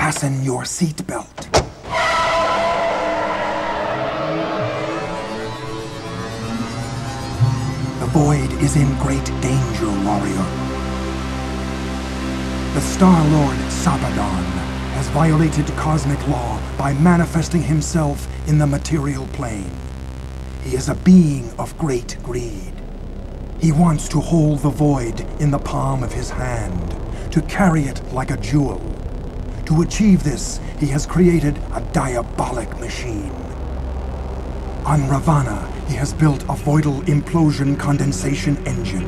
Fasten your seatbelt. The Void is in great danger, warrior. The Star-Lord Sapadon has violated cosmic law by manifesting himself in the material plane. He is a being of great greed. He wants to hold the Void in the palm of his hand, to carry it like a jewel. To achieve this, he has created a diabolic machine. On Ravana, he has built a voidal implosion condensation engine.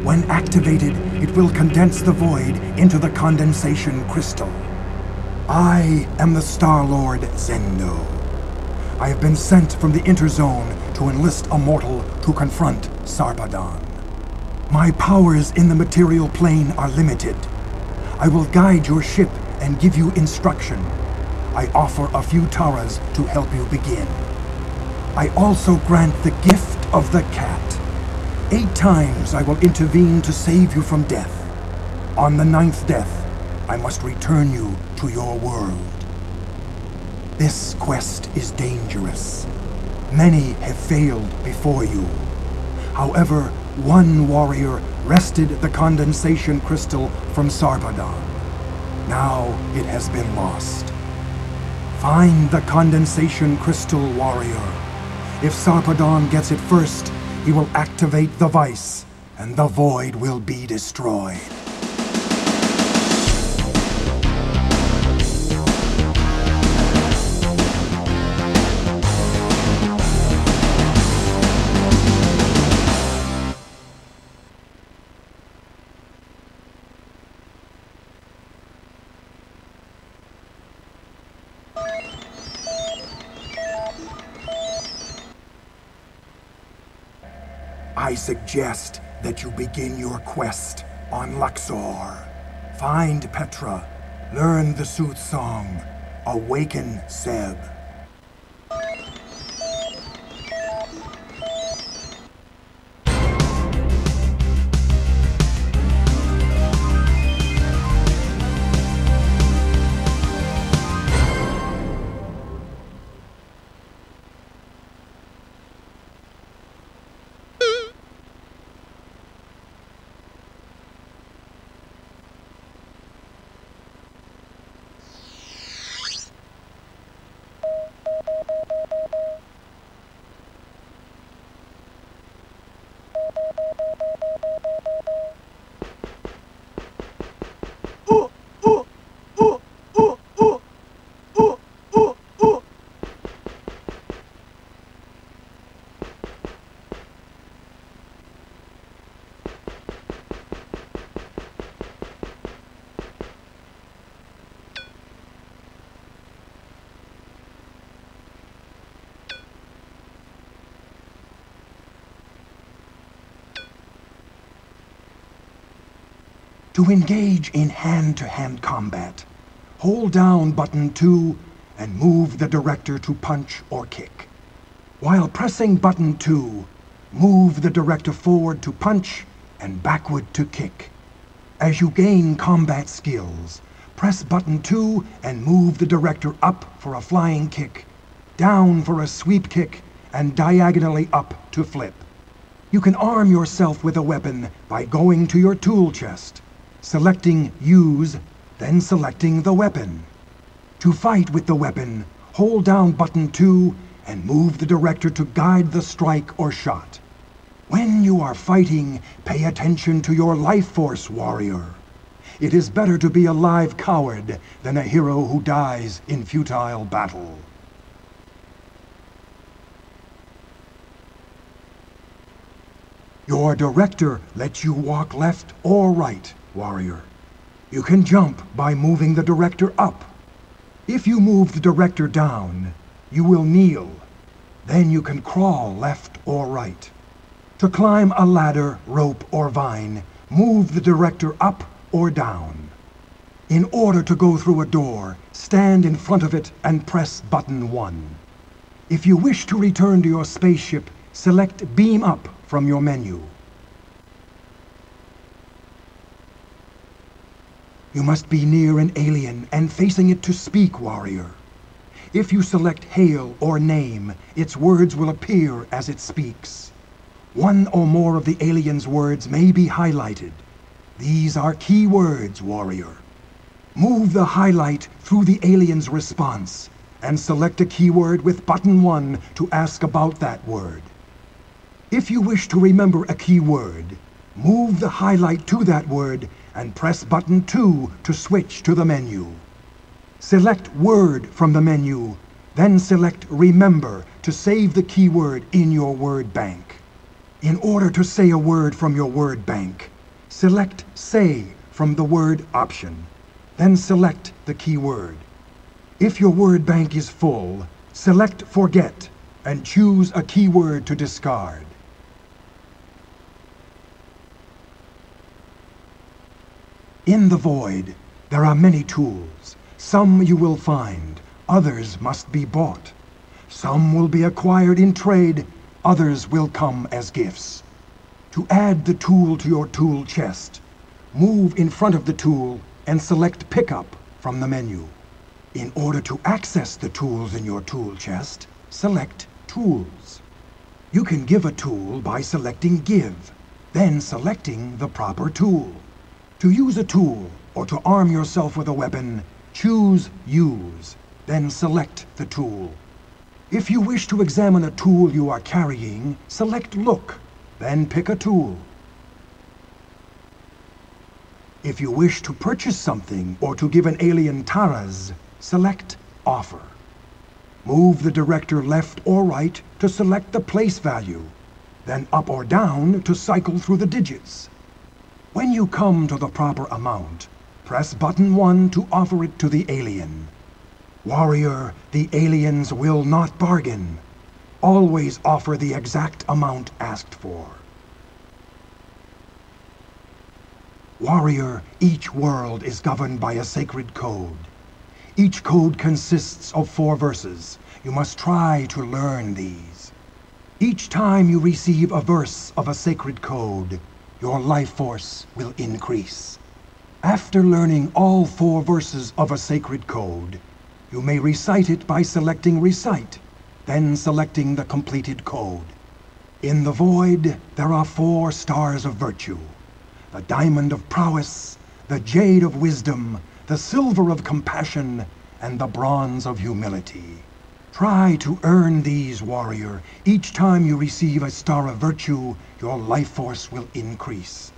When activated, it will condense the Void into the condensation crystal. I am the Star-Lord Zendo. I have been sent from the Interzone to enlist a mortal to confront Sarpedon. My powers in the material plane are limited. I will guide your ship and give you instruction. I offer a few taras to help you begin. I also grant the gift of the cat. 8 times I will intervene to save you from death. On the 9th death, I must return you to your world. This quest is dangerous. Many have failed before you. However, one warrior wrested the condensation crystal from Sarpedon. Now it has been lost. Find the condensation crystal, warrior. If Sarpedon gets it first, he will activate the vice, and the Void will be destroyed. I suggest that you begin your quest on Luxor. Find Petra, learn the sooth song, awaken Seb. To engage in hand-to-hand combat, hold down button 2 and move the director to punch or kick. While pressing button 2, move the director forward to punch and backward to kick. As you gain combat skills, press button 2 and move the director up for a flying kick, down for a sweep kick, and diagonally up to flip. You can arm yourself with a weapon by going to your tool chest, selecting Use, then selecting the weapon. To fight with the weapon, hold down button 2 and move the director to guide the strike or shot. When you are fighting, pay attention to your life force, warrior. It is better to be a live coward than a hero who dies in futile battle. Your director lets you walk left or right, warrior. You can jump by moving the director up. If you move the director down, you will kneel. Then you can crawl left or right. To climb a ladder, rope, or vine, move the director up or down. In order to go through a door, stand in front of it and press button 1. If you wish to return to your spaceship, select Beam Up from your menu. You must be near an alien and facing it to speak, warrior. If you select Hail or Name, its words will appear as it speaks. One or more of the alien's words may be highlighted. These are key words, warrior. Move the highlight through the alien's response and select a keyword with button 1 to ask about that word. If you wish to remember a keyword, move the highlight to that word and press button 2 to switch to the menu. Select Word from the menu, then select Remember to save the keyword in your word bank. In order to say a word from your word bank, select Say from the word option, then select the keyword. If your word bank is full, select Forget and choose a keyword to discard. In the void, there are many tools. Some you will find, others must be bought. Some will be acquired in trade, others will come as gifts. To add the tool to your tool chest, move in front of the tool and select Pickup from the menu. In order to access the tools in your tool chest, select Tools. You can give a tool by selecting Give, then selecting the proper tool. To use a tool or to arm yourself with a weapon, choose Use, then select the tool. If you wish to examine a tool you are carrying, select Look, then pick a tool. If you wish to purchase something or to give an alien taras, select Offer. Move the director left or right to select the place value, then up or down to cycle through the digits. When you come to the proper amount, press button 1 to offer it to the alien. Warrior, the aliens will not bargain. Always offer the exact amount asked for. Warrior, each world is governed by a sacred code. Each code consists of 4 verses. You must try to learn these. Each time you receive a verse of a sacred code, your life force will increase. After learning all 4 verses of a sacred code, you may recite it by selecting Recite, then selecting the completed code. In the void, there are 4 stars of virtue: the diamond of prowess, the jade of wisdom, the silver of compassion, and the bronze of humility. Try to earn these, warrior. Each time you receive a star of virtue, your life force will increase.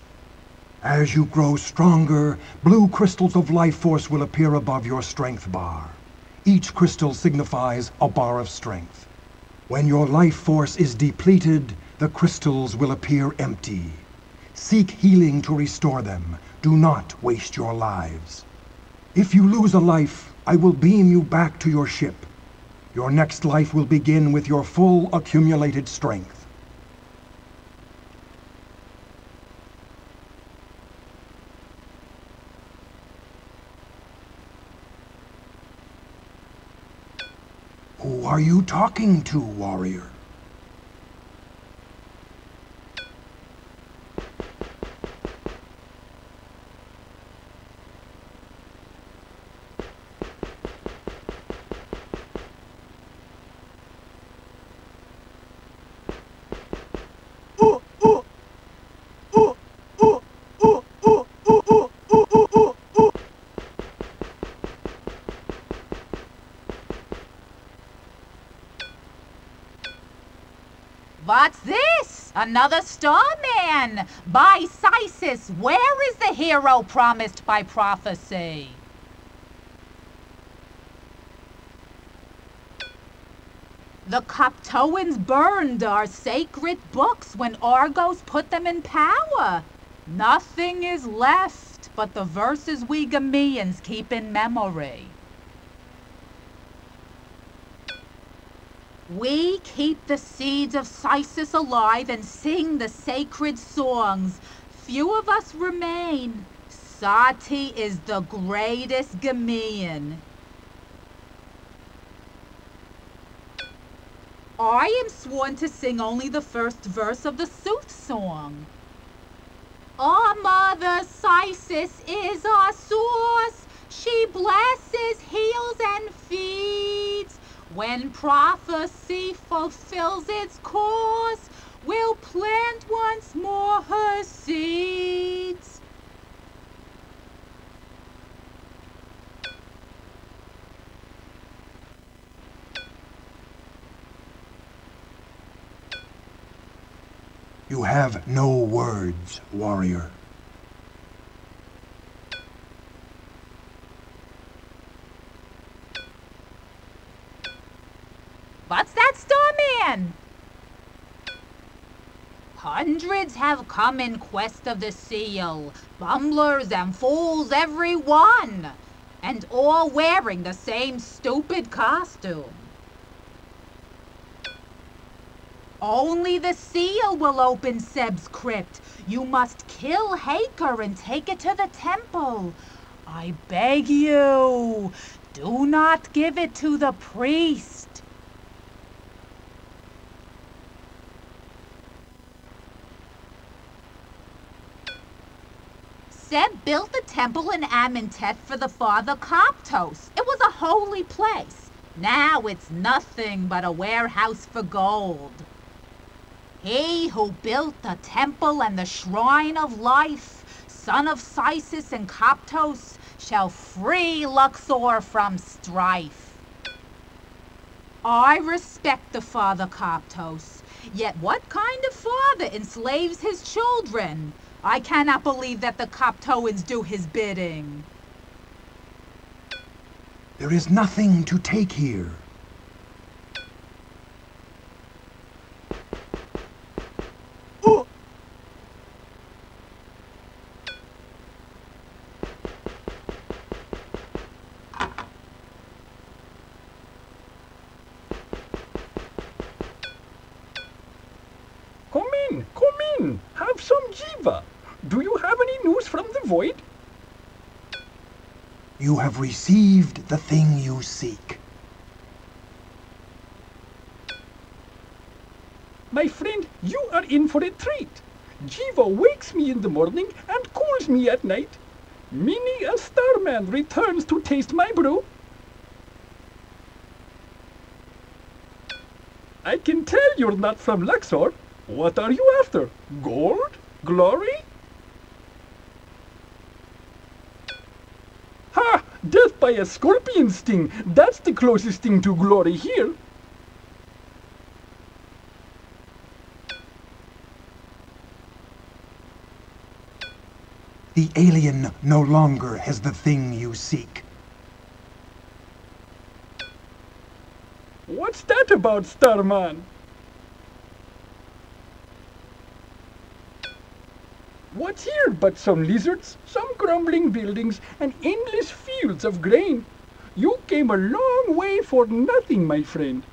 As you grow stronger, blue crystals of life force will appear above your strength bar. Each crystal signifies a bar of strength. When your life force is depleted, the crystals will appear empty. Seek healing to restore them. Do not waste your lives. If you lose a life, I will beam you back to your ship. Your next life will begin with your full accumulated strength. Who are you talking to, warrior? What's this? Another starman! By Sisis, where is the hero promised by prophecy? The Koptoans burned our sacred books when Argos put them in power. Nothing is left but the verses we Gameans keep in memory. We keep the seeds of Sisis alive and sing the sacred songs. Few of us remain. Sati is the greatest Gamean. I am sworn to sing only the first verse of the Sooth song. Our mother Sisis is our source. She blesses, heals, and feeds. When prophecy fulfills its course, we'll plant once more her seeds. You have no words, warrior. What's that, Starman? Hundreds have come in quest of the seal, bumblers and fools every one, and all wearing the same stupid costume. Only the seal will open Seb's crypt. You must kill Haker and take it to the temple. I beg you, do not give it to the priest. Seb built the temple in Amenhotep for the father Koptos. It was a holy place. Now it's nothing but a warehouse for gold. He who built the temple and the shrine of life, son of Sisis and Koptos, shall free Luxor from strife. I respect the father Koptos, yet what kind of father enslaves his children? I cannot believe that the Koptoans do his bidding. There is nothing to take here. Come in, have some jiva. Do you have any news from the void? You have received the thing you seek. My friend, you are in for a treat. Jiva wakes me in the morning and cools me at night. Minnie and Starman returns to taste my brew. I can tell you're not from Luxor. What are you after? Gold? Glory? Ha! Death by a scorpion sting. That's the closest thing to glory here. The alien no longer has the thing you seek. What's that about, Starman? What's here but some lizards, some crumbling buildings, and endless fields of grain? You came a long way for nothing, my friend.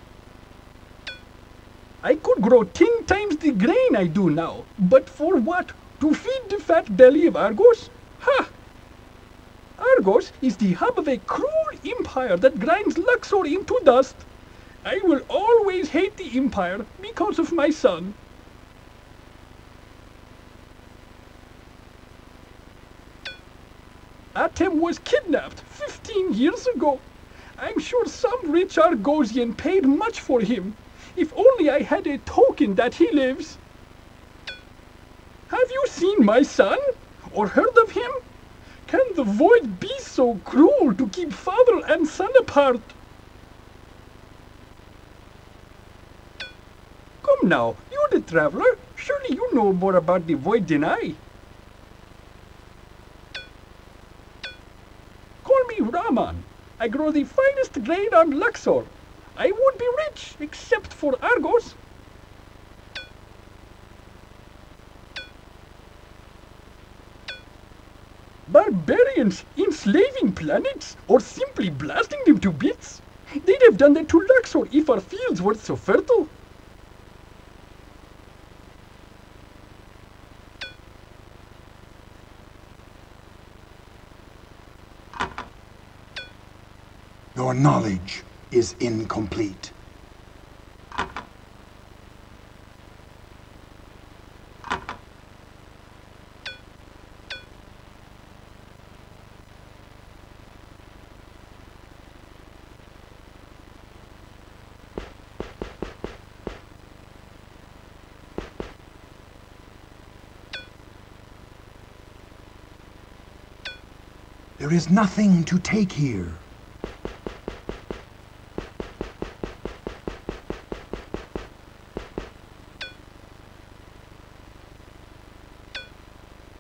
I could grow 10 times the grain I do now, but for what? To feed the fat belly of Argos? Ha! Argos is the hub of a cruel empire that grinds Luxor into dust. I will always hate the empire because of my son. Atem was kidnapped 15 years ago. I'm sure some rich Argosian paid much for him. If only I had a token that he lives. Have you seen my son? Or heard of him? Can the void be so cruel to keep father and son apart? Come now, you're the traveler. Surely you know more about the void than I. Call me Raman. I grow the finest grain on Luxor. I would be rich, except for Argos. Barbarians enslaving planets, or simply blasting them to bits? They'd have done that to Luxor if our fields weren't so fertile. Your knowledge is incomplete. There is nothing to take here.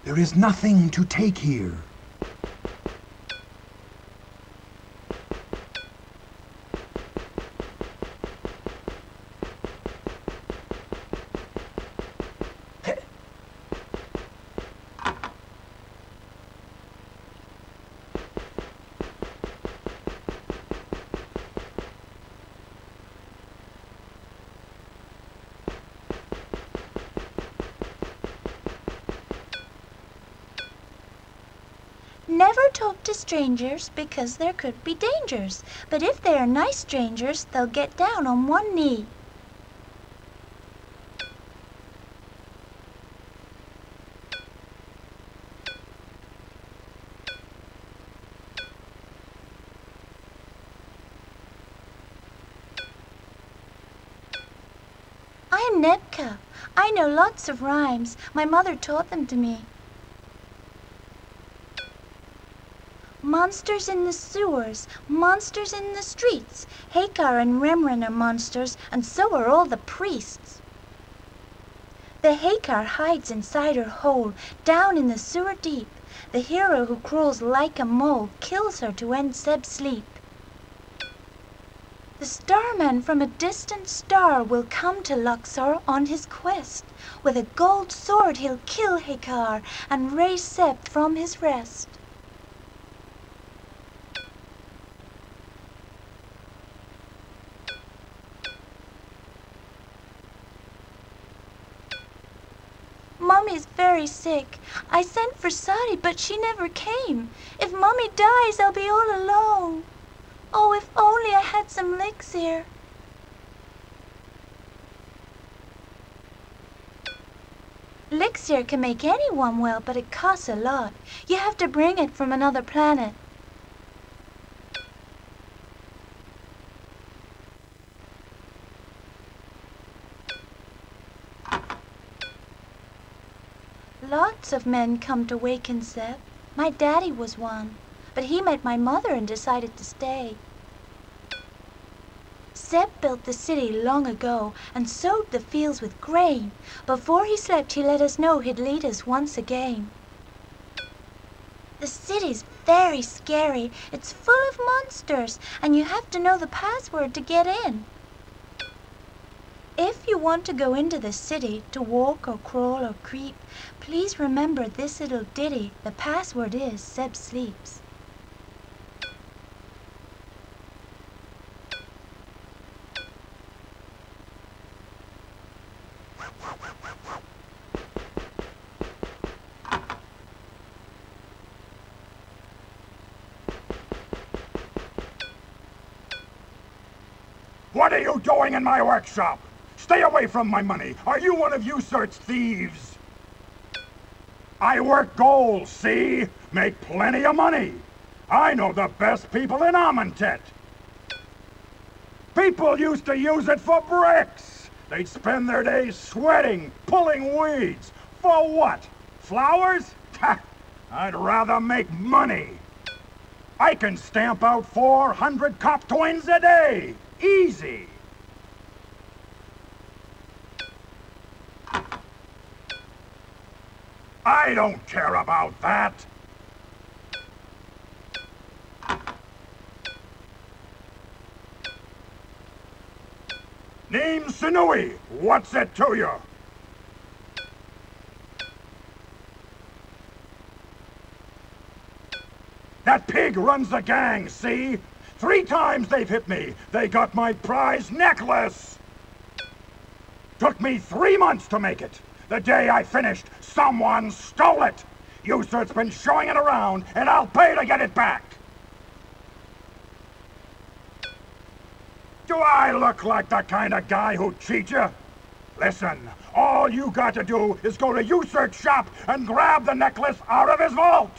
There is nothing to take here. Never talk to strangers because there could be dangers. But if they are nice strangers, they'll get down on one knee. I am Nebka. I know lots of rhymes. My mother taught them to me. Monsters in the sewers, monsters in the streets. Hagar and Remran are monsters, and so are all the priests. The Hagar hides inside her hole, down in the sewer deep. The hero who crawls like a mole kills her to end Seb's sleep. The starman from a distant star will come to Luxor on his quest. With a gold sword he'll kill Hagar and raise Seb from his rest. Mummy's very sick. I sent for Sadi, but she never came. If Mummy dies, I'll be all alone. Oh, if only I had some elixir. Elixir can make anyone well, but it costs a lot. You have to bring it from another planet. Lots of men come to waken Seb. My daddy was one, but he met my mother and decided to stay. Seb built the city long ago and sowed the fields with grain. Before he slept, he let us know he'd lead us once again. The city's very scary. It's full of monsters, and you have to know the password to get in. If you want to go into the city, to walk or crawl or creep, please remember this little ditty. The password is Seb sleeps. What are you doing in my workshop? Stay away from my money. Are you one of Usurt's thieves? I work gold, see? Make plenty of money. I know the best people in Amentet. People used to use it for bricks. They'd spend their days sweating, pulling weeds. For what? Flowers? I'd rather make money. I can stamp out 400 cop twins a day. Easy. I don't care about that. Name Sinui. What's it to you? That pig runs the gang, see? 3 times they've hit me. They got my prize necklace. Took me 3 months to make it. The day I finished, someone stole it. Usurt's been showing it around, and I'll pay to get it back. Do I look like the kind of guy who'd cheat you? Listen, all you got to do is go to Usurt's shop and grab the necklace out of his vault.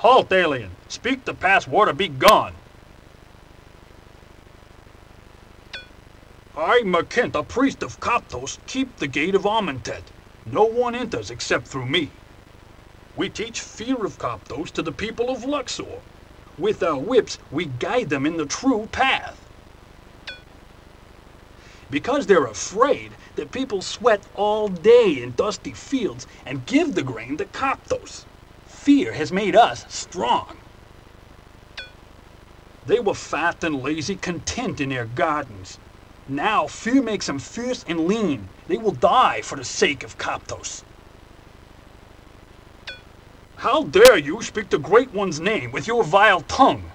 Halt, alien! Speak the password or be gone! I, Merkent, a priest of Koptos, keep the gate of Amentet. No one enters except through me. We teach fear of Koptos to the people of Luxor. With our whips, we guide them in the true path. Because they're afraid, the people sweat all day in dusty fields and give the grain to Koptos. Fear has made us strong. They were fat and lazy, content in their gardens. Now fear makes them fierce and lean. They will die for the sake of Koptos. How dare you speak the Great One's name with your vile tongue?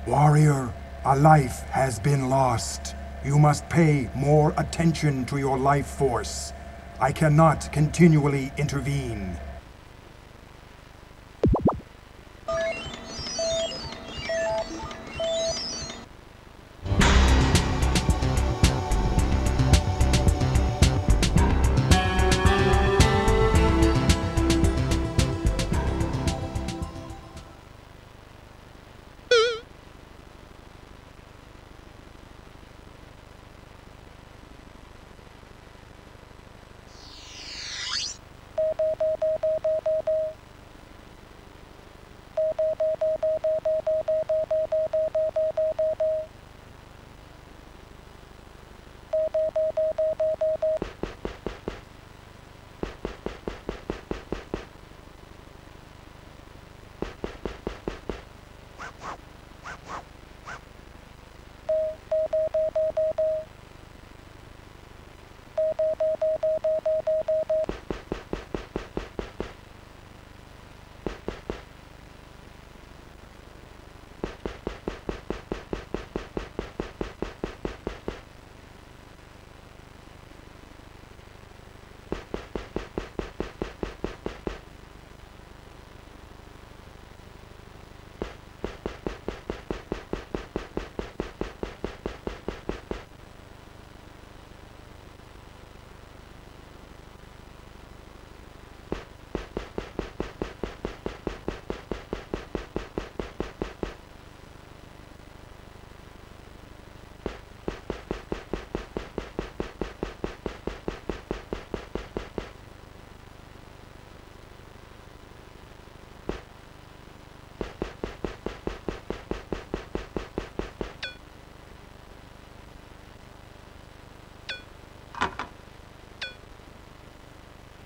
Warrior, a life has been lost. You must pay more attention to your life force. I cannot continually intervene.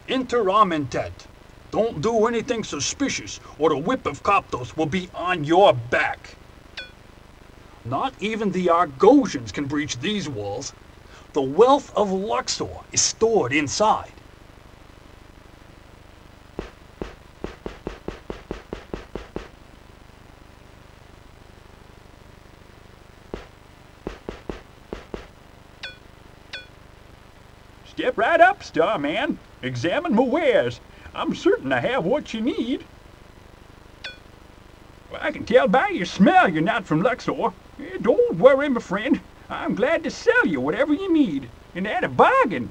Enter Amentet. Don't do anything suspicious, or the whip of Koptos will be on your back. Not even the Argossians can breach these walls. The wealth of Luxor is stored inside. Step right up, Starman. Examine my wares. I'm certain I have what you need. Well, I can tell by your smell you're not from Luxor. Don't worry, my friend. I'm glad to sell you whatever you need, and at a bargain.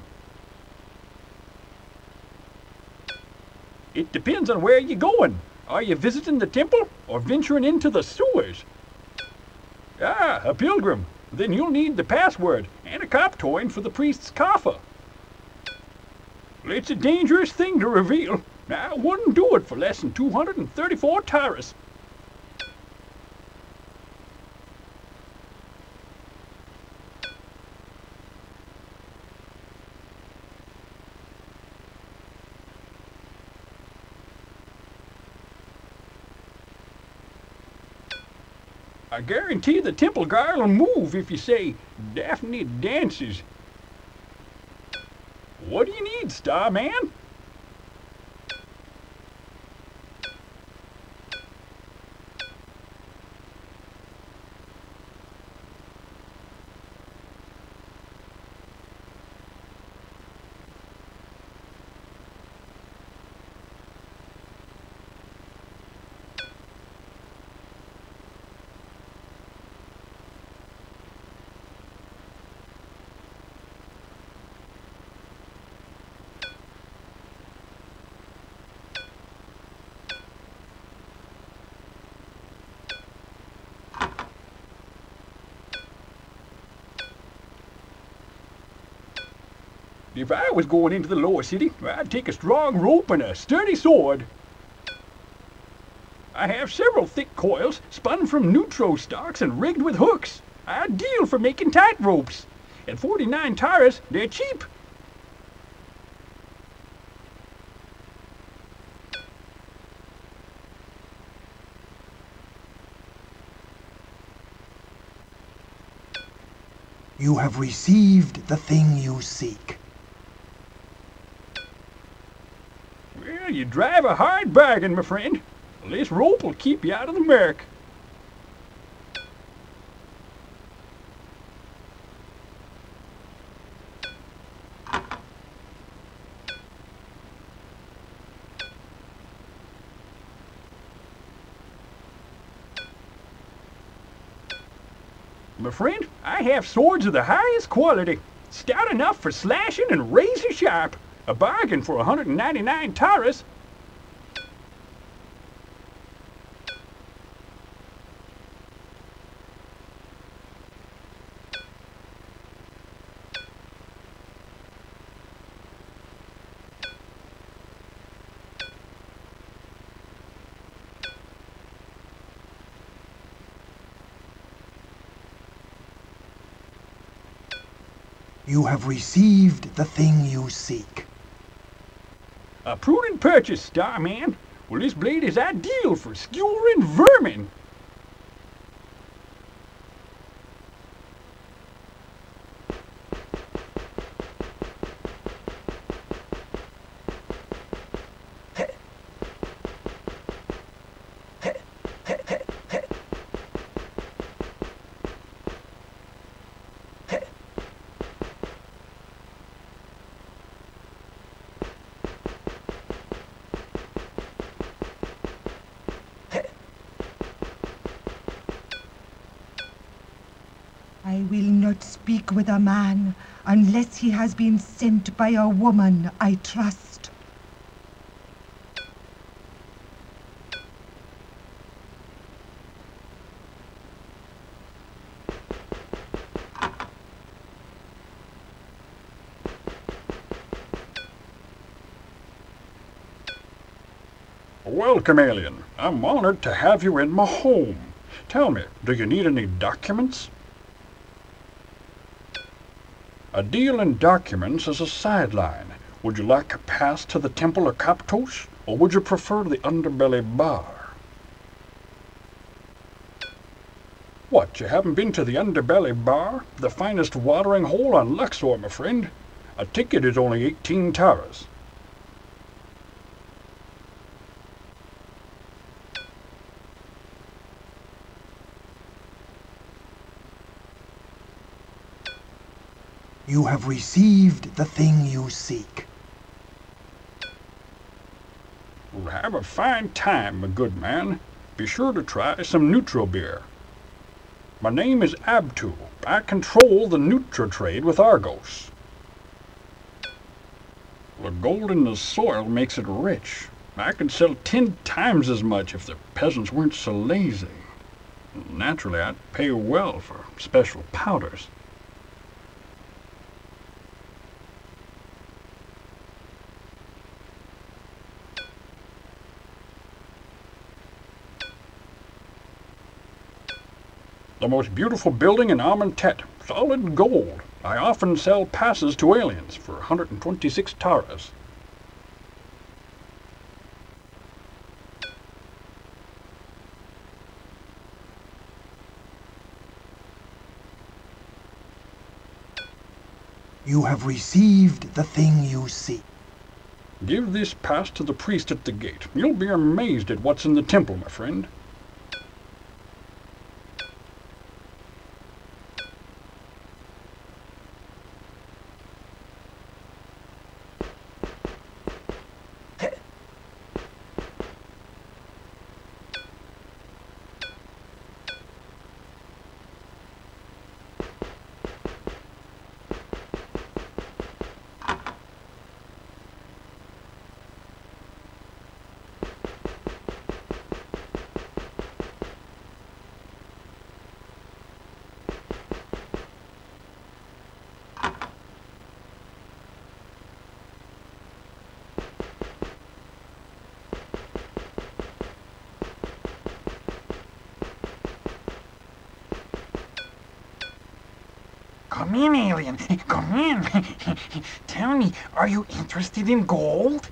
It depends on where you're going. Are you visiting the temple or venturing into the sewers? Ah, a pilgrim. Then you'll need the password and a Koptoin for the priest's coffer. It's a dangerous thing to reveal. I wouldn't do it for less than 234 taras. I guarantee the temple guard will move if you say, Daphne dances. What do you need, Starman? If I was going into the lower city, I'd take a strong rope and a sturdy sword. I have several thick coils spun from neutro stalks and rigged with hooks. Ideal for making tight ropes. At 49 taras, they're cheap. You have received the thing you seek. Well, you drive a hard bargain, my friend. This rope will keep you out of the murk. My friend, I have swords of the highest quality. Stout enough for slashing and razor sharp. A bargain for 199 taras. You have received the thing you seek. A prudent purchase, Starman. Well, this blade is ideal for skewering vermin. I will not speak with a man unless he has been sent by a woman I trust. Welcome, alien. I'm honored to have you in my home. Tell me, do you need any documents? A deal in documents is a sideline. Would you like a pass to the Temple of Koptos, or would you prefer the Underbelly Bar? What, you haven't been to the Underbelly Bar? The finest watering hole on Luxor, my friend. A ticket is only 18 taras. You have received the thing you seek. Well, have a fine time, my good man. Be sure to try some neutral beer. My name is Abtu. I control the neutral trade with Argos. The gold in the soil makes it rich. I could sell 10 times as much if the peasants weren't so lazy. Naturally, I'd pay well for special powders. The most beautiful building in Amentet, solid gold. I often sell passes to aliens for 126 taras. You have received the thing you seek. Give this pass to the priest at the gate. You'll be amazed at what's in the temple, my friend. Come in, alien. Come in. Tell me, are you interested in gold?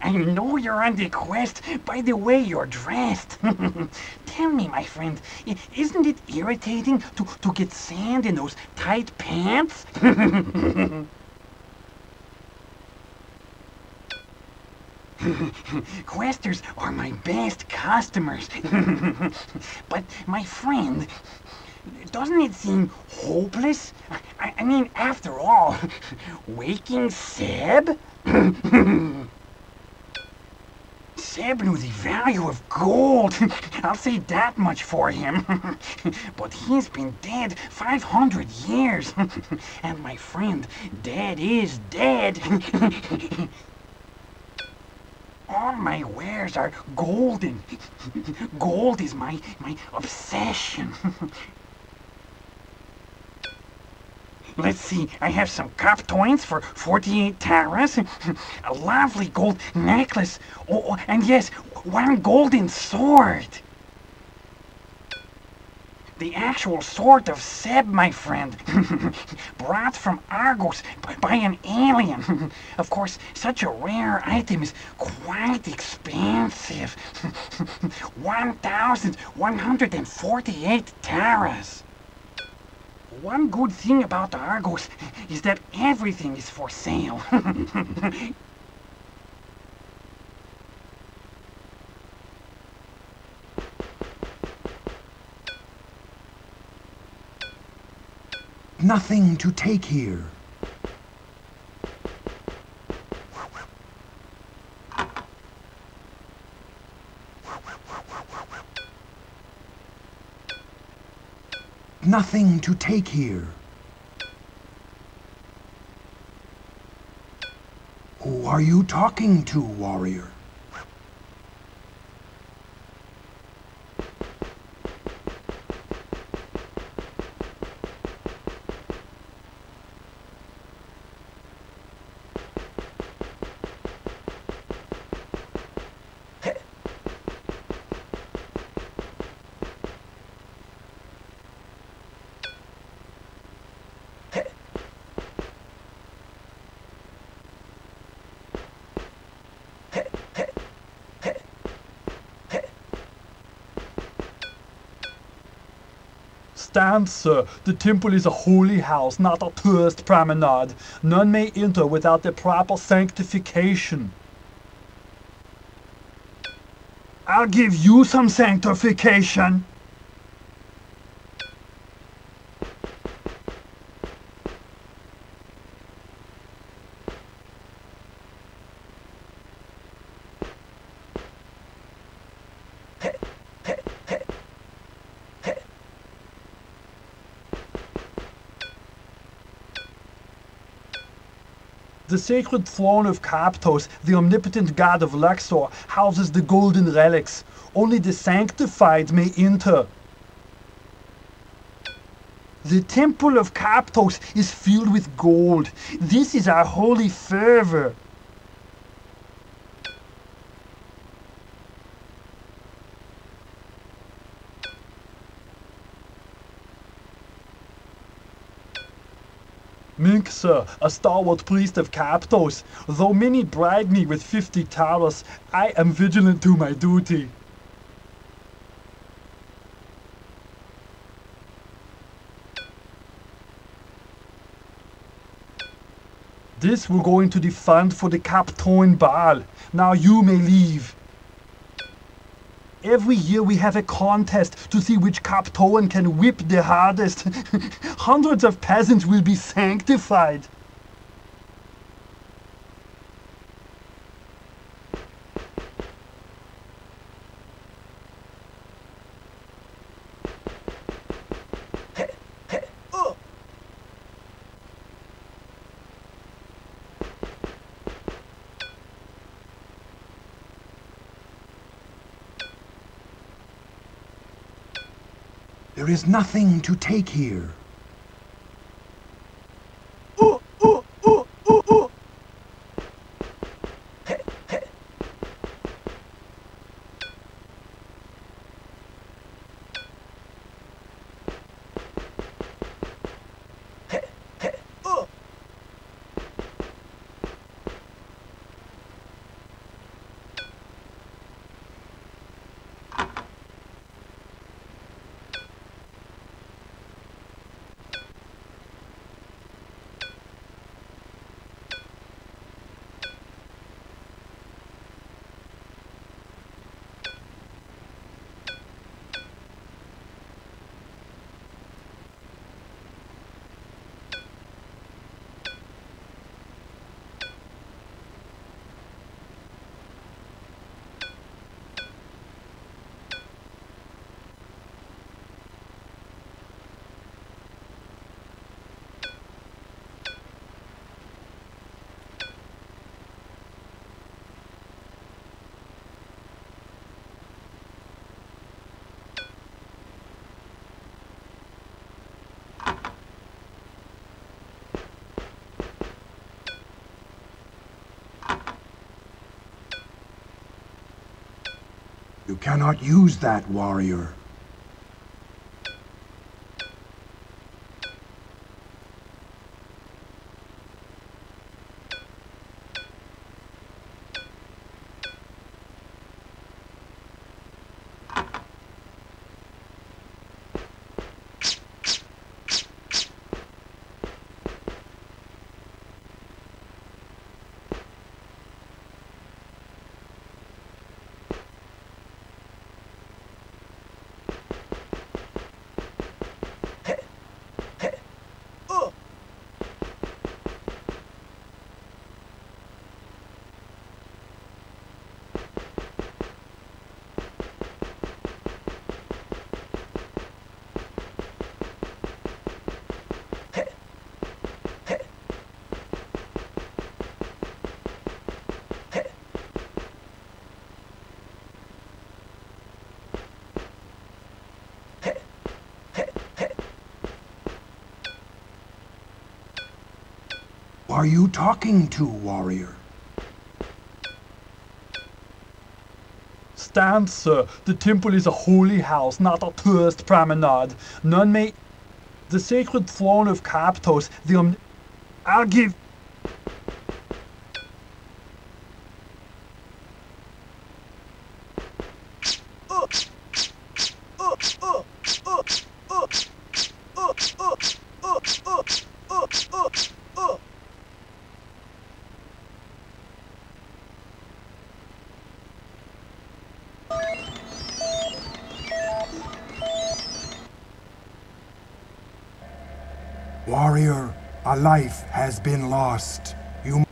I know you're on the quest by the way you're dressed. Tell me, my friend, isn't it irritating to get sand in those tight pants? Questers are my best customers. But, my friend, doesn't it seem hopeless? I mean, after all, waking Seb? Seb knew the value of gold. I'll say that much for him. But he's been dead 500 years. And my friend, dead is dead. All my wares are golden. Gold is my obsession. Let's see, I have some Kaptoins for 48 taras, a lovely gold necklace, oh, and yes, one golden sword. The actual sword of Seb, my friend, brought from Argos by an alien. Of course, such a rare item is quite expensive. 1,148 taras. One good thing about Argos is that everything is for sale. Nothing to take here. Nothing to take here. Who are you talking to, warrior? Stand, sir. The temple is a holy house, not a tourist promenade. None may enter without the proper sanctification. I'll give you some sanctification. The sacred throne of Kaptos, the omnipotent god of Luxor, houses the golden relics. Only the sanctified may enter. The temple of Kaptos is filled with gold. This is our holy fervor. Mink, sir, a stalwart priest of Kaptos. Though many bribe me with 50 taras, I am vigilant to my duty. This will go into the fund for the Kaptoin Baal. Now you may leave. Every year we have a contest to see which Kaptoan can whip the hardest. Hundreds of peasants will be sanctified. There is nothing to take here. You cannot use that, warrior. Who are you talking to, warrior? Stand, sir. The temple is a holy house, not a tourist promenade. None may... The sacred throne of Kaptos, I'll give... Warrior, a life has been lost. You...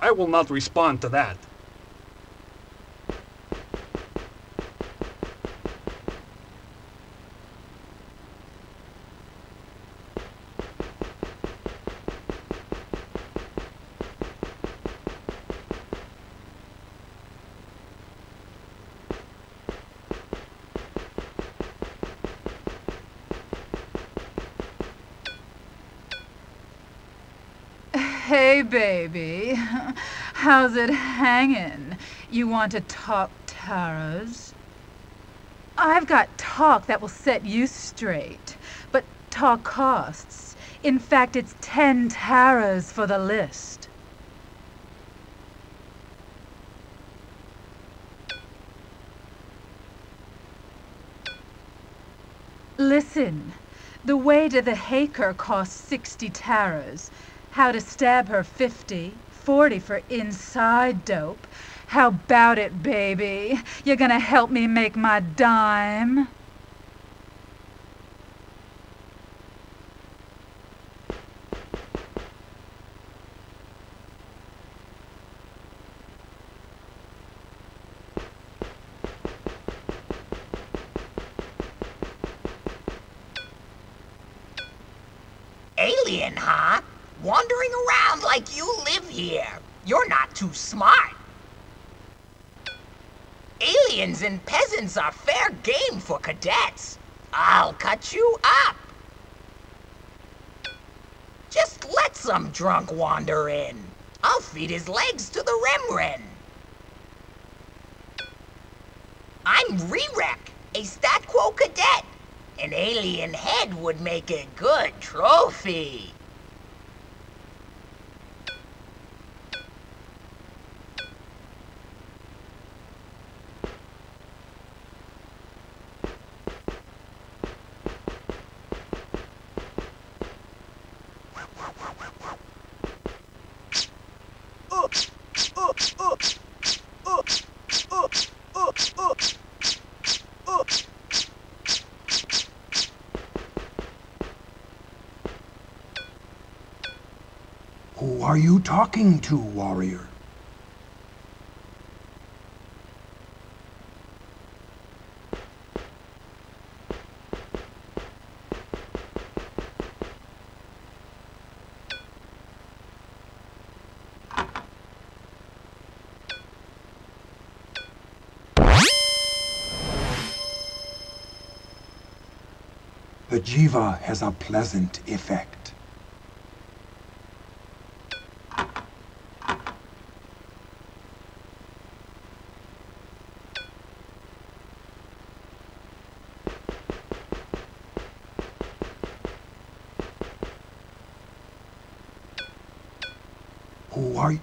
I will not respond to that. Hey, baby. How's it hanging? You want to talk taras? I've got talk that will set you straight, but talk costs. In fact, it's 10 taras for the list. Listen, the way to the Haker costs 60 taras. How to stab her 50, 40 for inside dope. How about it, baby? You're gonna help me make my dime? Alien, huh? Wandering around like you live here. You're not too smart. Aliens and peasants are fair game for cadets. I'll cut you up. Just let some drunk wander in. I'll feed his legs to the Remren. I'm Rerek, a stat quo cadet. An alien head would make a good trophy. Who are you talking to, warrior? The Jiva has a pleasant effect. Who are you?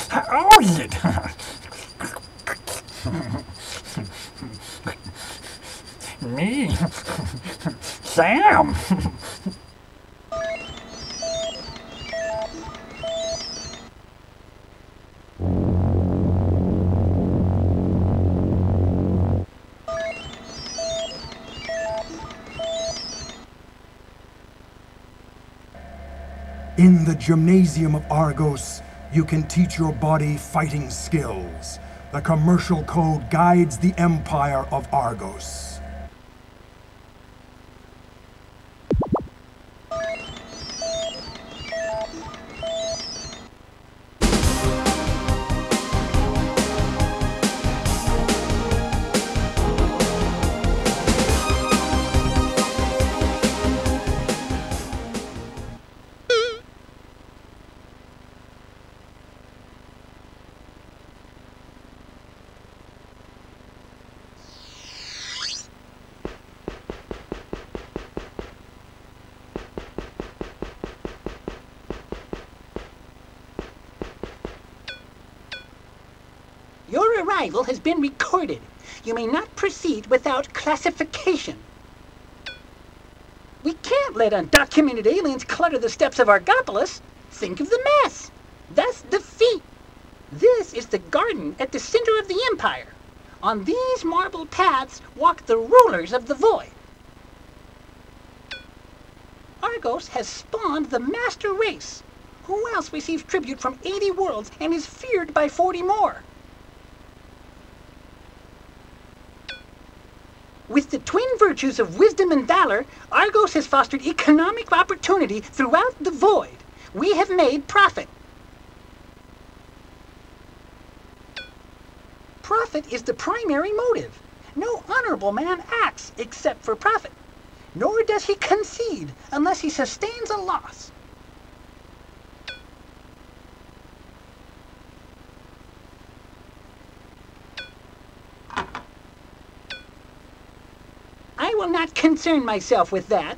How is it? Me? Sam? In the gymnasium of Argos, you can teach your body fighting skills. The commercial code guides the Empire of Argos. Your arrival has been recorded. You may not proceed without classification. We can't let undocumented aliens clutter the steppes of Argopolis. Think of the mess. That's defeat. This is the garden at the center of the Empire. On these marble paths walk the rulers of the void. Argos has spawned the master race. Who else receives tribute from 80 worlds and is feared by 40 more? With the twin virtues of wisdom and valor, Argos has fostered economic opportunity throughout the void. We have made profit. Profit is the primary motive. No honorable man acts except for profit. Nor does he concede unless he sustains a loss. I will not concern myself with that.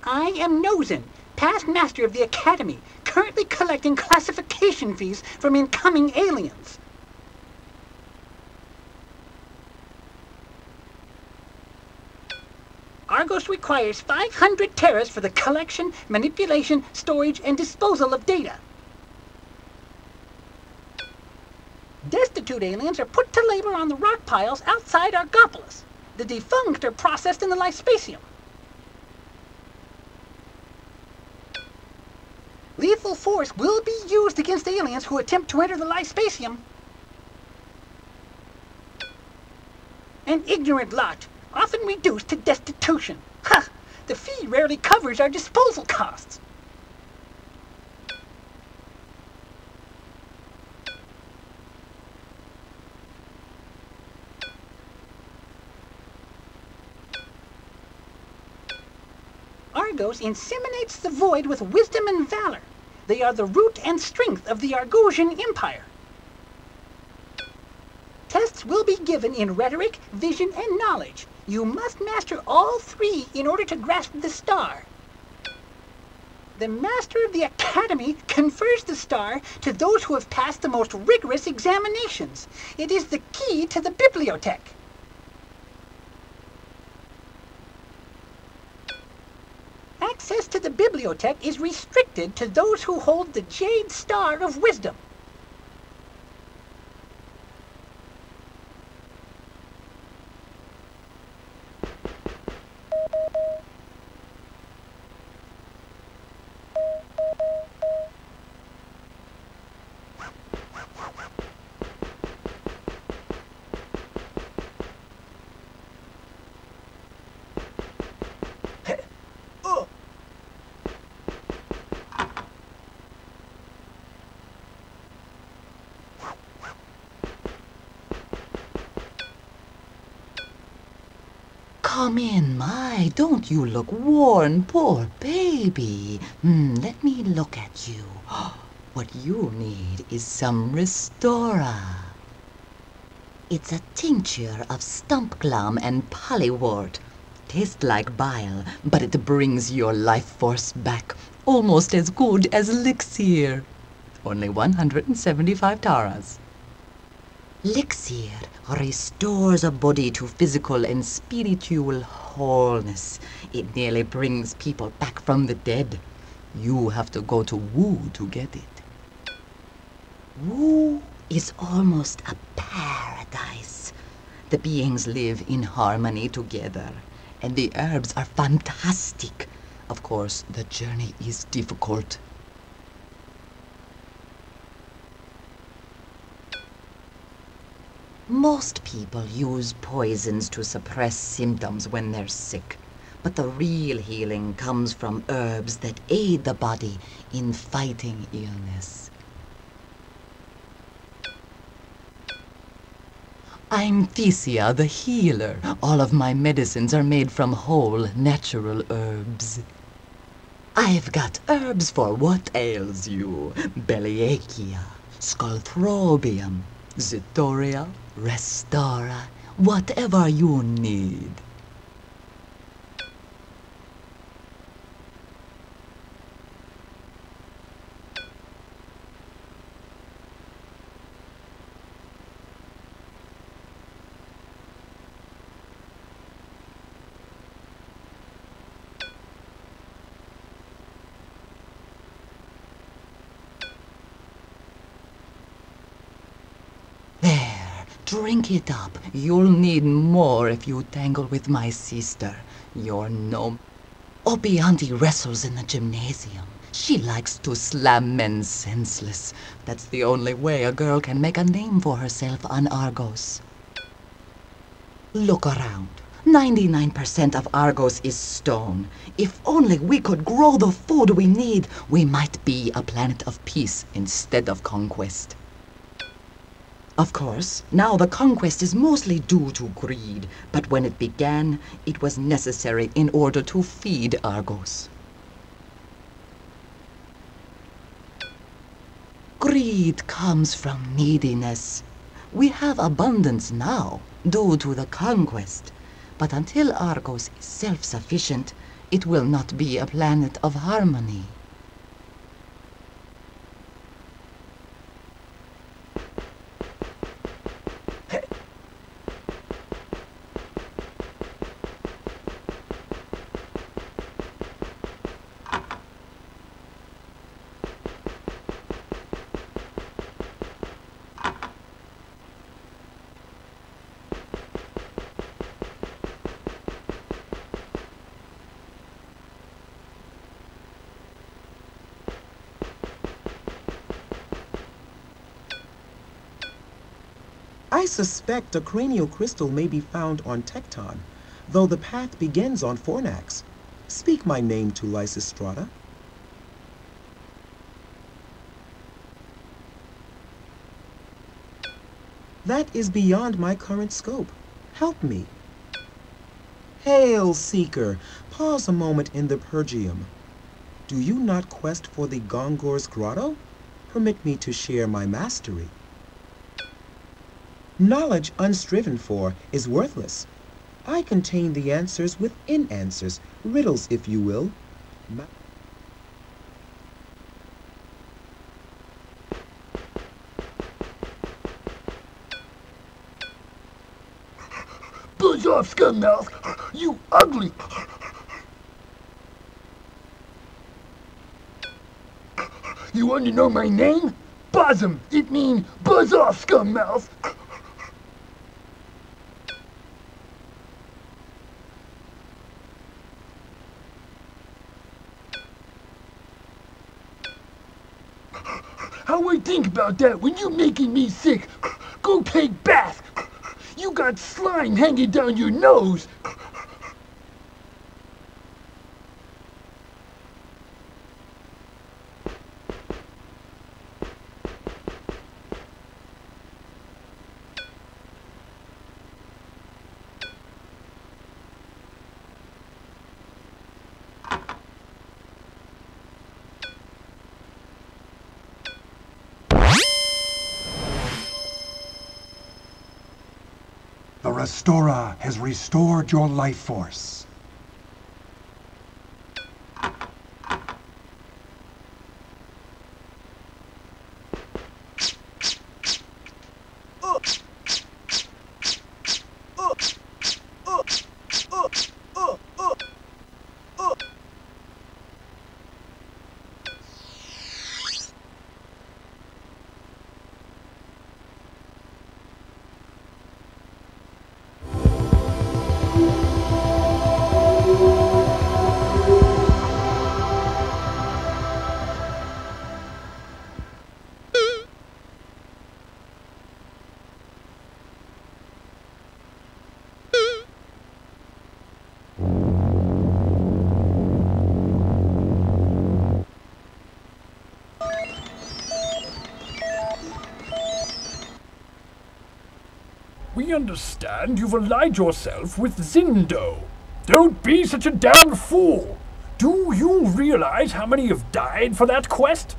I am Nozen, past master of the Academy, currently collecting classification fees from incoming aliens. Argos requires 500 terras for the collection, manipulation, storage, and disposal of data. Destitute aliens are put to labor on the rock piles outside Argopolis. The defunct are processed in the Lyspatium. Lethal force will be used against aliens who attempt to enter the Lyspatium. An ignorant lot, often reduced to destitution. Ha! The fee rarely covers our disposal costs. Argos inseminates the void with wisdom and valor. They are the root and strength of the Argossian Empire. Tests will be given in rhetoric, vision, and knowledge. You must master all three in order to grasp the star. The master of the Academy confers the star to those who have passed the most rigorous examinations. It is the key to the bibliothèque. Access to the bibliothèque is restricted to those who hold the Jade Star of Wisdom. Come in, my, don't you look worn, poor baby. Let me look at you. What you need is some Restora. It's a tincture of stump glum and polywort. Tastes like bile, but it brings your life force back. Almost as good as elixir. Only 175 taras. Elixir restores a body to physical and spiritual wholeness. It nearly brings people back from the dead. You have to go to Wu to get it. Wu is almost a paradise. The beings live in harmony together, and the herbs are fantastic. Of course, the journey is difficult. Most people use poisons to suppress symptoms when they're sick, but the real healing comes from herbs that aid the body in fighting illness. I'm Thesia, the healer. All of my medicines are made from whole, natural herbs. I've got herbs for what ails you. Belliacia, Scalthrobium, Zitoria, Restora, whatever you need. There, drink it up. You'll need more if you tangle with my sister. You're no... Opianti wrestles in the gymnasium. She likes to slam men senseless. That's the only way a girl can make a name for herself on Argos. Look around. 99% of Argos is stone. If only we could grow the food we need, we might be a planet of peace instead of conquest. Of course, now the conquest is mostly due to greed, but when it began, it was necessary in order to feed Argos. Greed comes from neediness. We have abundance now, due to the conquest, but until Argos is self-sufficient, it will not be a planet of harmony. I suspect a cranial crystal may be found on Tekton, though the path begins on Fornax. Speak my name to Lysistrata. That is beyond my current scope. Help me. Hail, Seeker! Pause a moment in the Pergium. Do you not quest for the Gongor's Grotto? Permit me to share my mastery. Knowledge unstriven for is worthless. I contain the answers within answers, riddles if you will. Buzz off, scummouth! You ugly! You want to know my name? Bosom! It means buzz off, scummouth! How I think about that when you making me sick? Go take bath! You got slime hanging down your nose! The Restorer has restored your life force. We understand you've allied yourself with Zindo. Don't be such a damn fool! Do you realize how many have died for that quest?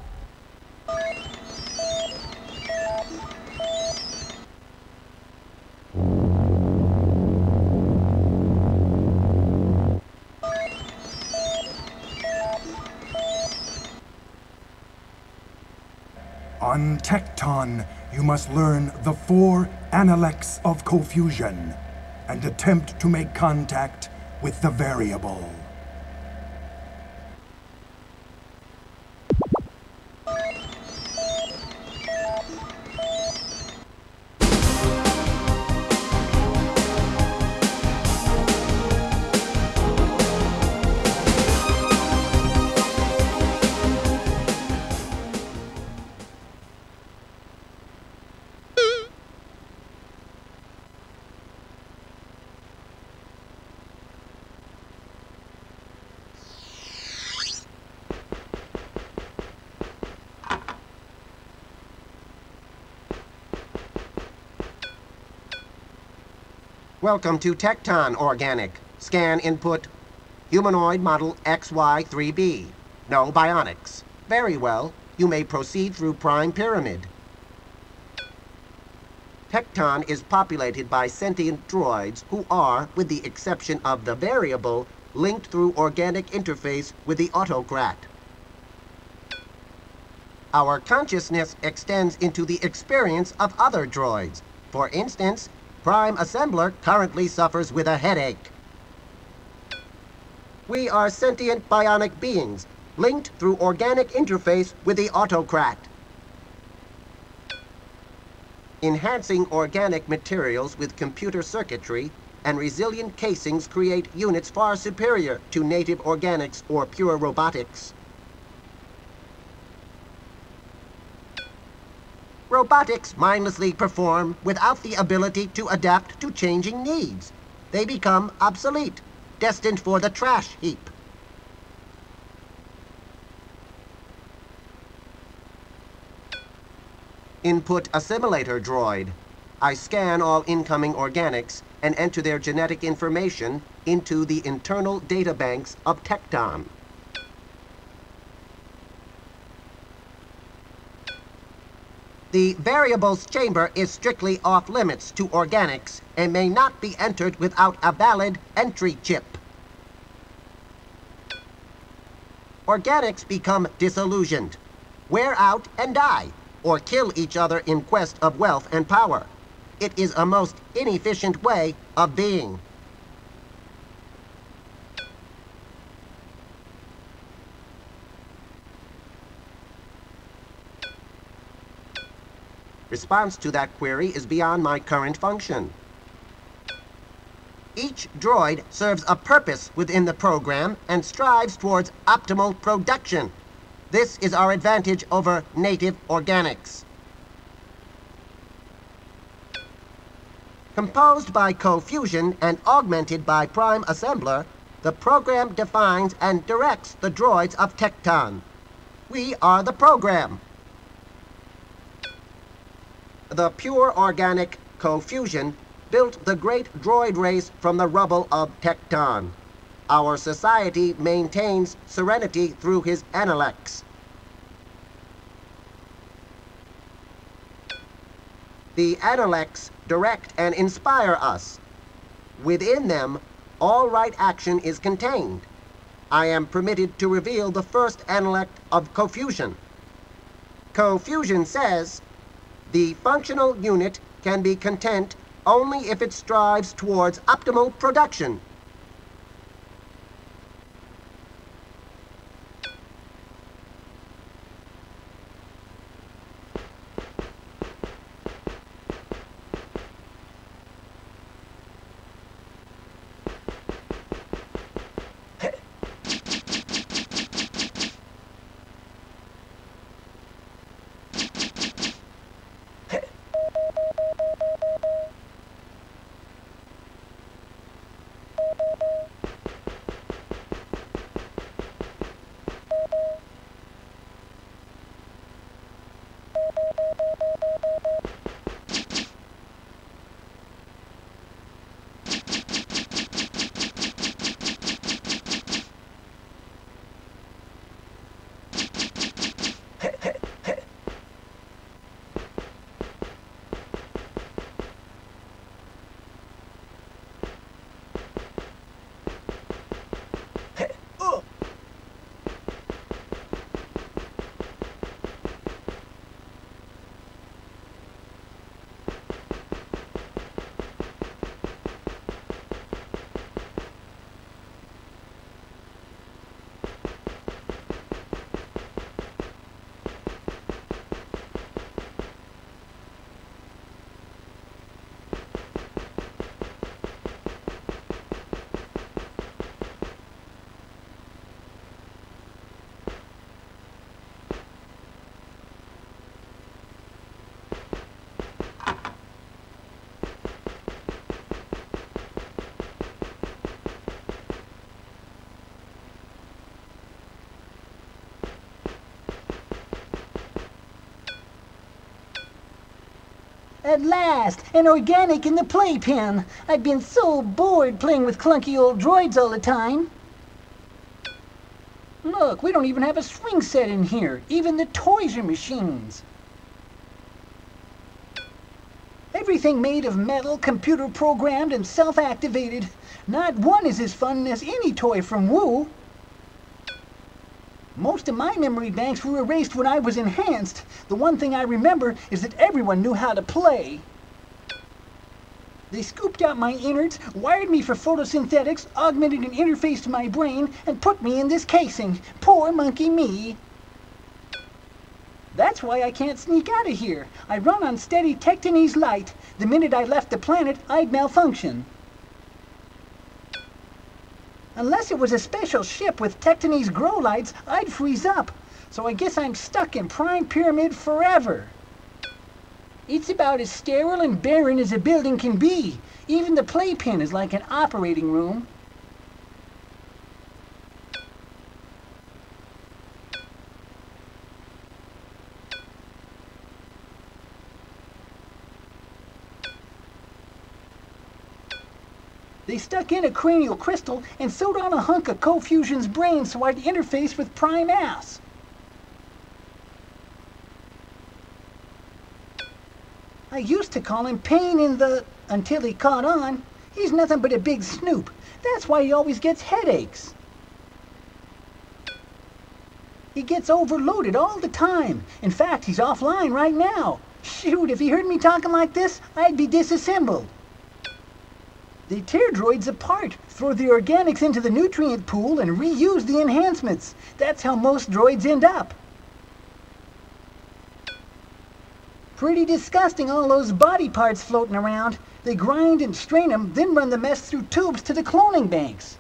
On Tekton, you must learn the 4 analects of confusion and attempt to make contact with the variable. Welcome to Tekton Organic. Scan input. Humanoid model XY3B. No bionics. Very well. You may proceed through Prime Pyramid. Tekton is populated by sentient droids who are, with the exception of the variable, linked through organic interface with the autocrat. Our consciousness extends into the experience of other droids. For instance, Prime Assembler currently suffers with a headache. We are sentient bionic beings, linked through organic interface with the autocrat. Enhancing organic materials with computer circuitry and resilient casings create units far superior to native organics or pure robotics. Robotics mindlessly perform without the ability to adapt to changing needs. They become obsolete, destined for the trash heap. Input assimilator droid. I scan all incoming organics and enter their genetic information into the internal databanks of Tekton. The variable's chamber is strictly off-limits to organics and may not be entered without a valid entry chip. Organics become disillusioned, wear out and die, or kill each other in quest of wealth and power. It is a most inefficient way of being. Response to that query is beyond my current function. Each droid serves a purpose within the program and strives towards optimal production. This is our advantage over native organics. Composed by co-fusion and augmented by Prime Assembler, the program defines and directs the droids of Tekton. We are the program. The pure organic co-fusion built the great droid race from the rubble of Tekton. Our society maintains serenity through his analects. The analects direct and inspire us. Within them, all right action is contained. I am permitted to reveal the first analect of co-fusion. Co-fusion says, the functional unit can be content only if it strives towards optimal production. At last, an organic in the playpen. I've been so bored playing with clunky old droids all the time. Look, we don't even have a swing set in here. Even the toys are machines. Everything made of metal, computer programmed, and self-activated. Not one is as fun as any toy from Woo. Most of my memory banks were erased when I was enhanced. The one thing I remember is that everyone knew how to play. They scooped out my innards, wired me for photosynthetics, augmented an interface to my brain, and put me in this casing. Poor monkey me. That's why I can't sneak out of here. I run on steady Tektonese light. The minute I left the planet, I'd malfunction. Unless it was a special ship with Tektonese grow lights, I'd freeze up. So I guess I'm stuck in Prime Pyramid forever. It's about as sterile and barren as a building can be. Even the playpen is like an operating room. They stuck in a cranial crystal and sewed on a hunk of Co-Fusion's brain so I'd interface with Prime Ass. I used to call him Pain in the... until he caught on. He's nothing but a big snoop. That's why he always gets headaches. He gets overloaded all the time. In fact, he's offline right now. Shoot, if he heard me talking like this, I'd be disassembled. They tear droids apart, throw the organics into the nutrient pool, and reuse the enhancements. That's how most droids end up. Pretty disgusting, all those body parts floating around. They grind and strain them, then run the mess through tubes to the cloning banks.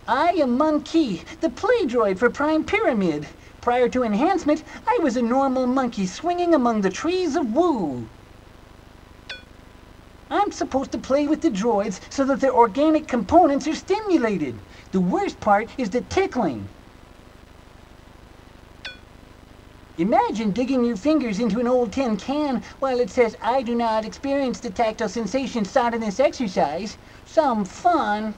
I am Monkey, the play droid for Prime Pyramid. Prior to enhancement, I was a normal monkey swinging among the trees of Woo. I'm supposed to play with the droids so that their organic components are stimulated. The worst part is the tickling. Imagine digging your fingers into an old tin can while it says, "I do not experience the tactile sensation sought in this exercise." Some fun.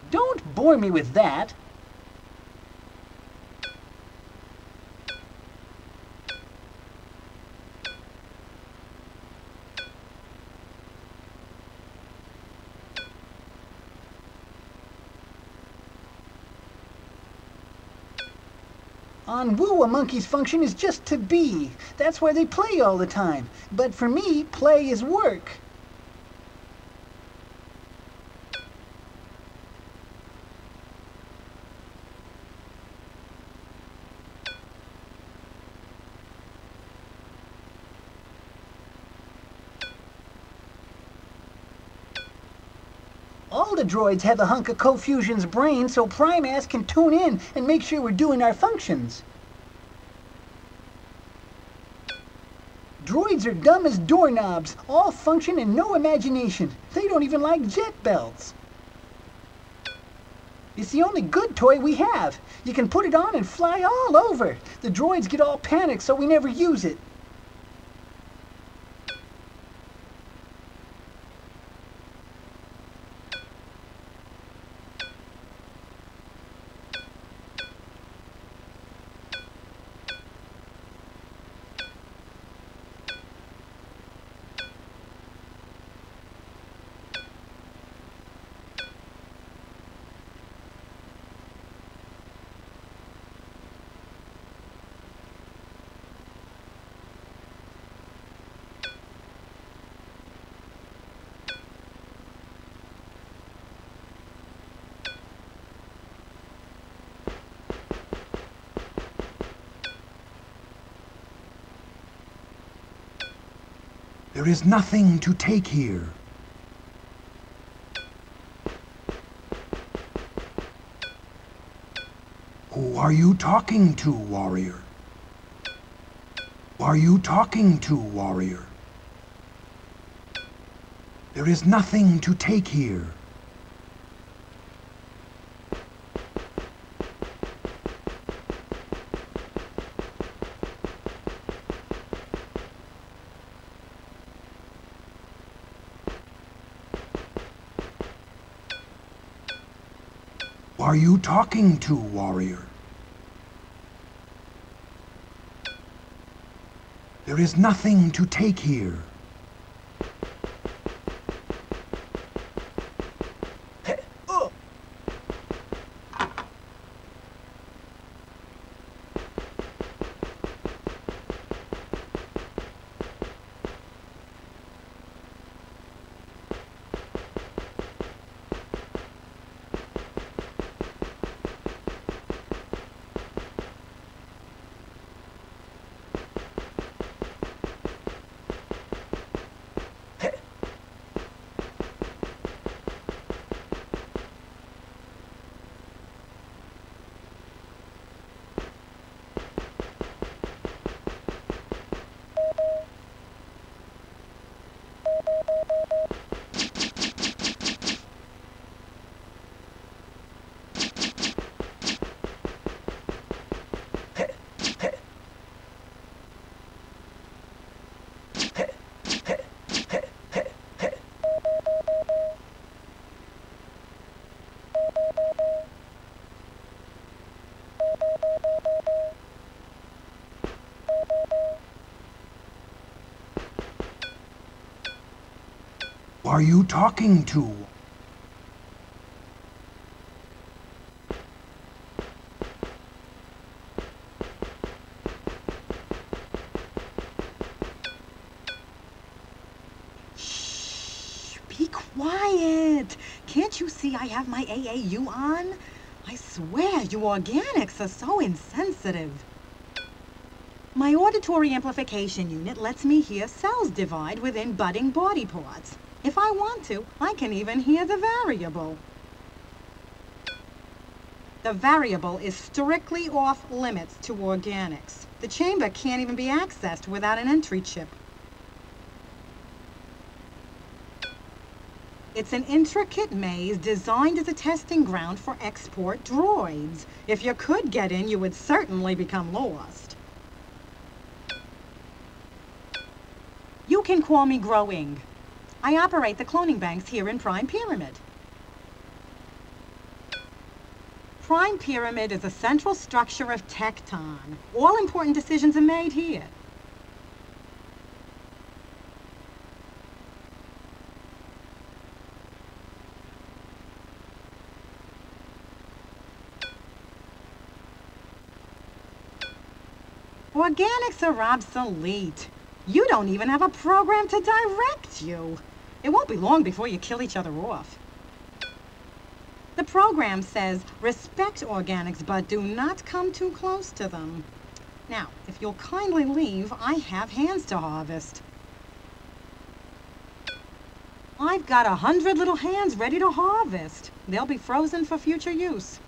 Don't bore me with that. On Woo, a monkey's function is just to be. That's why they play all the time. But for me, play is work. All the droids have a hunk of Co-Fusion's brain so Prime Ass can tune in and make sure we're doing our functions. Droids are dumb as doorknobs, all function and no imagination. They don't even like jet belts. It's the only good toy we have. You can put it on and fly all over. The droids get all panicked so we never use it. There is nothing to take here. Who are you talking to, warrior? Who are you talking to, warrior? There is nothing to take here. Who are you talking to, warrior? There is nothing to take here. Who are you talking to? Shh! Be quiet! Can't you see I have my AAU on? I swear you organics are so insensitive. My auditory amplification unit lets me hear cells divide within budding body parts. If I want to, I can even hear the variable. The variable is strictly off limits to organics. The chamber can't even be accessed without an entry chip. It's an intricate maze designed as a testing ground for export droids. If you could get in, you would certainly become lost. You can call me Growing. I operate the cloning banks here in Prime Pyramid. Prime Pyramid is a central structure of Tekton. All important decisions are made here. Organics are obsolete. You don't even have a program to direct you. It won't be long before you kill each other off. The program says, respect organics, but do not come too close to them. Now, if you'll kindly leave, I have hands to harvest. I've got 100 little hands ready to harvest. They'll be frozen for future use.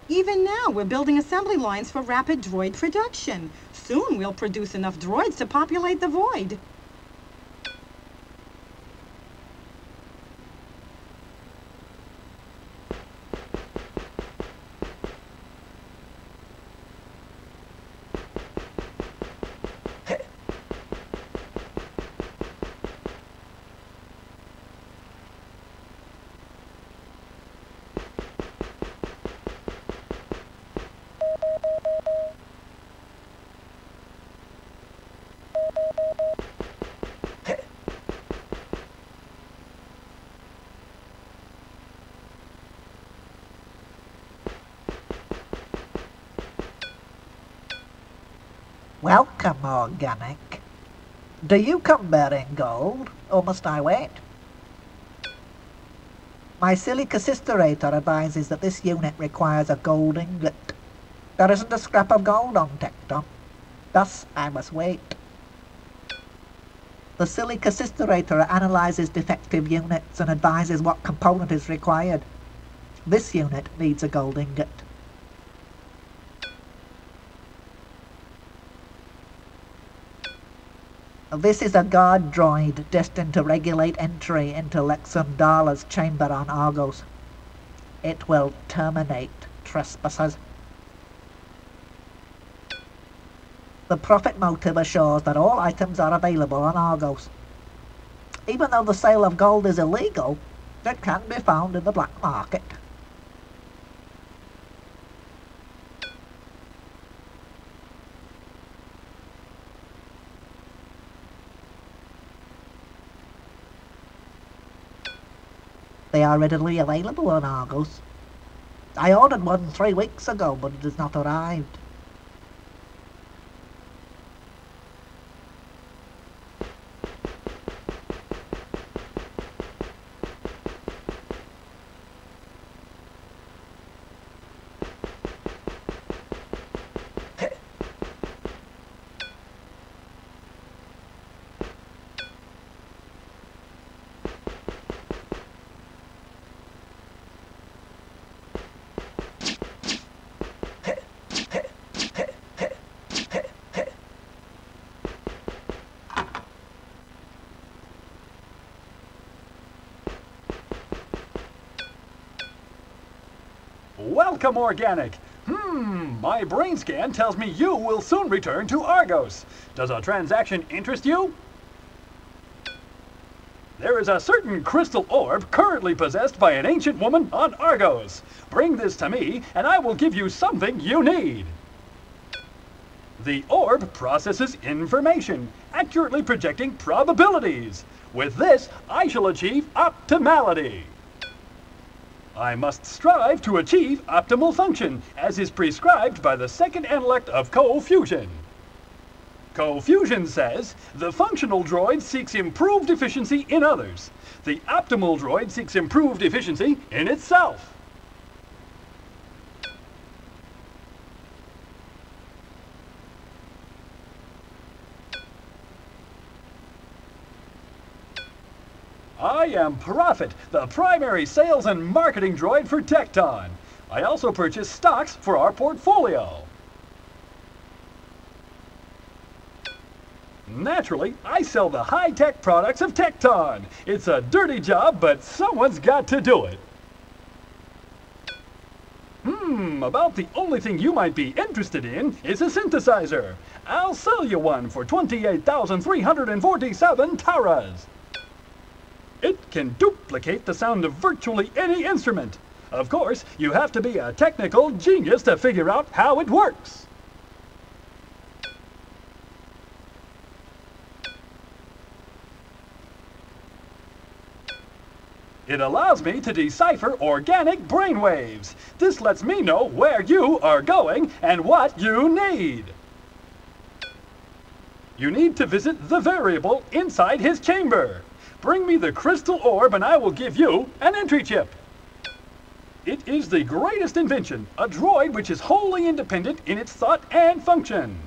Even now, we're building assembly lines for rapid droid production. Soon we'll produce enough droids to populate the void. Welcome, Organic. Do you come bearing gold, or must I wait? My silicosisterator advises that this unit requires a gold ingot. There isn't a scrap of gold on Tekton. Thus, I must wait. The silicosisterator analyzes defective units and advises what component is required. This unit needs a gold ingot. This is a guard droid destined to regulate entry into Lexandala's chamber on Argos. It will terminate trespassers. The profit motive assures that all items are available on Argos. Even though the sale of gold is illegal, it can be found in the black market. They are readily available on Argos. I ordered one 3 weeks ago, but it has not arrived. Welcome, Organic. My brain scan tells me you will soon return to Argos. Does a transaction interest you? There is a certain crystal orb currently possessed by an ancient woman on Argos. Bring this to me, and I will give you something you need. The orb processes information, accurately projecting probabilities. With this, I shall achieve optimality. I must strive to achieve optimal function, as is prescribed by the second intellect of co-fusion. Co-fusion says, the functional droid seeks improved efficiency in others. The optimal droid seeks improved efficiency in itself. I am Prophet, the primary sales and marketing droid for Tekton. I also purchase stocks for our portfolio. Naturally, I sell the high-tech products of Tekton. It's a dirty job, but someone's got to do it. About the only thing you might be interested in is a synthesizer. I'll sell you one for 28,347 taras. It can duplicate the sound of virtually any instrument. Of course, you have to be a technical genius to figure out how it works. It allows me to decipher organic brainwaves. This lets me know where you are going and what you need. You need to visit the variable inside his chamber. Bring me the crystal orb and I will give you an entry chip. It is the greatest invention, a droid which is wholly independent in its thought and function.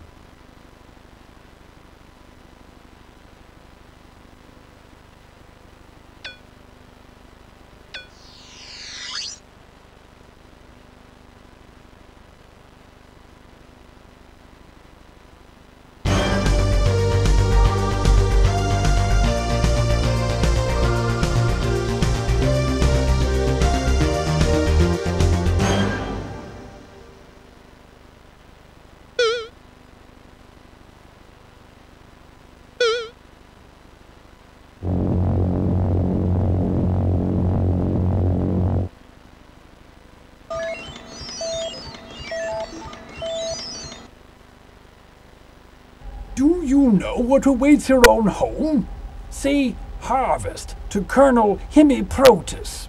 Do you know what awaits your own home? Say, harvest to Colonel Hemiprotus.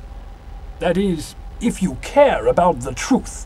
That is, if you care about the truth.